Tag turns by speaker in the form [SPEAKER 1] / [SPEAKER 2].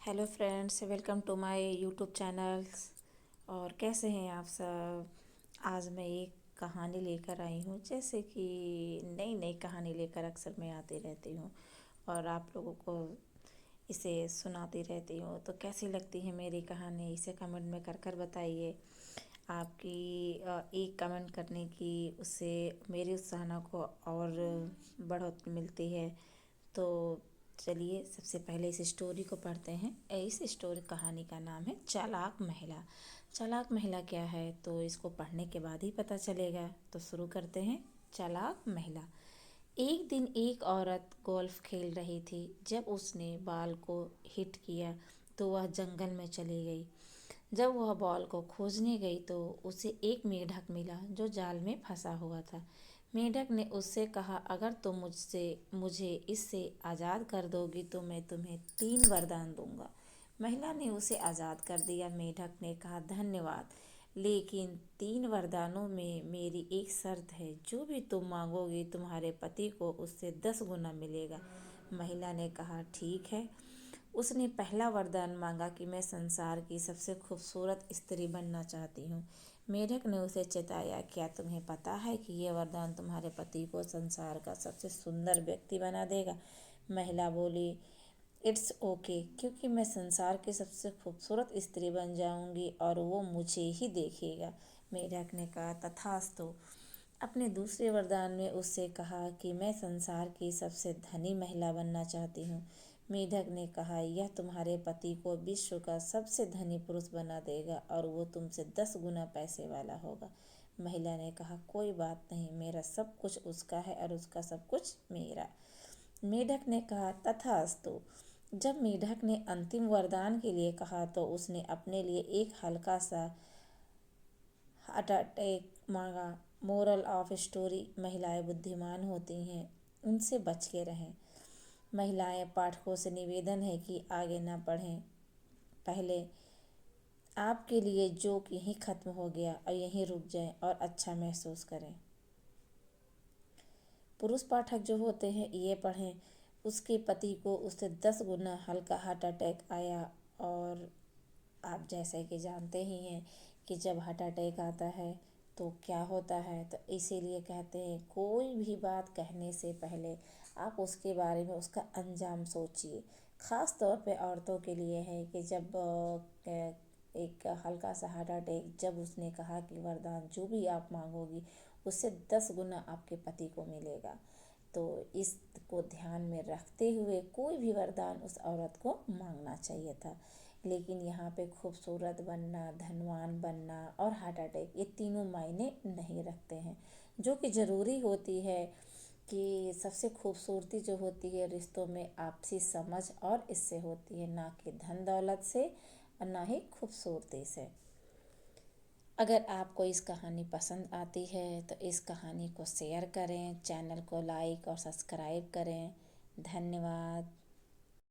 [SPEAKER 1] Hello friends, welcome to my YouTube channels. और कैसे हैं आप सब। आज मैं एक कहानी लेकर आई हूँ। जैसे कि नई नई कहानी लेकर अक्सर मैं आती रहती हूँ और आप लोगों को इसे सुनाती रहती हूँ। तो कैसी लगती है मेरी कहानी, इसे कमेंट में कर कर बताइए। आपकी एक कमेंट करने की उससे मेरी उत्साहना को और बढ़ोतरी मिलती है। तो चलिए सबसे पहले इस स्टोरी को पढ़ते हैं। इस स्टोरी कहानी का नाम है चालाक महिला। चालाक महिला क्या है तो इसको पढ़ने के बाद ही पता चलेगा। तो शुरू करते हैं। चालाक महिला। एक दिन एक औरत गोल्फ खेल रही थी। जब उसने बॉल को हिट किया तो वह जंगल में चली गई। जब वह बॉल को खोजने गई तो उसे एक मेढक मिला जो जाल में फंसा हुआ था। मेढक ने उससे कहा, अगर तुम मुझे इससे आज़ाद कर दोगी तो मैं तुम्हें 3 वरदान दूंगा। महिला ने उसे आज़ाद कर दिया। मेढक ने कहा, धन्यवाद, लेकिन 3 वरदानों में मेरी एक शर्त है। जो भी तुम मांगोगी तुम्हारे पति को उससे 10 गुना मिलेगा। महिला ने कहा, ठीक है। उसने पहला वरदान मांगा कि मैं संसार की सबसे खूबसूरत स्त्री बनना चाहती हूँ। मेढक ने उसे चेताया, क्या तुम्हें पता है कि यह वरदान तुम्हारे पति को संसार का सबसे सुंदर व्यक्ति बना देगा। महिला बोली, इट्स ओके, क्योंकि मैं संसार की सबसे खूबसूरत स्त्री बन जाऊंगी और वो मुझे ही देखेगा। मेढक ने कहा, तथास्तु। अपने दूसरे वरदान में उससे कहा कि मैं संसार की सबसे धनी महिला बनना चाहती हूँ। मेढक ने कहा, यह तुम्हारे पति को विश्व का सबसे धनी पुरुष बना देगा और वो तुमसे 10 गुना पैसे वाला होगा। महिला ने कहा, कोई बात नहीं, मेरा सब कुछ उसका है और उसका सब कुछ मेरा। मेढक ने कहा, तथास्तु। जब मेढक ने अंतिम वरदान के लिए कहा तो उसने अपने लिए एक हल्का सा हार्ट अटैक मांगा। मोरल ऑफ स्टोरी, महिलाएं बुद्धिमान होती हैं, उनसे बच के रहें। महिलाएं पाठकों से निवेदन है कि आगे ना पढ़ें। पहले आपके लिए जोक यहीं ख़त्म हो गया और यहीं रुक जाएं और अच्छा महसूस करें। पुरुष पाठक जो होते हैं ये पढ़ें। उसके पति को उससे 10 गुना हल्का हार्ट अटैक आया। और आप जैसे कि जानते ही हैं कि जब हार्ट अटैक आता है तो क्या होता है। तो इसीलिए कहते हैं कोई भी बात कहने से पहले आप उसके बारे में उसका अंजाम सोचिए। ख़ास तौर पे औरतों के लिए है कि जब एक हल्का सा हार्ट अटैक, जब उसने कहा कि वरदान जो भी आप मांगोगी उससे 10 गुना आपके पति को मिलेगा। तो इसको ध्यान में रखते हुए कोई भी वरदान उस औरत को मांगना चाहिए था। लेकिन यहाँ पे खूबसूरत बनना, धनवान बनना और हार्ट अटैक, ये तीनों मायने नहीं रखते हैं। जो कि ज़रूरी होती है कि सबसे खूबसूरती जो होती है रिश्तों में आपसी समझ और इससे होती है, ना कि धन दौलत से और ना ही खूबसूरती से। अगर आपको इस कहानी पसंद आती है तो इस कहानी को शेयर करें, चैनल को लाइक और सब्सक्राइब करें। धन्यवाद।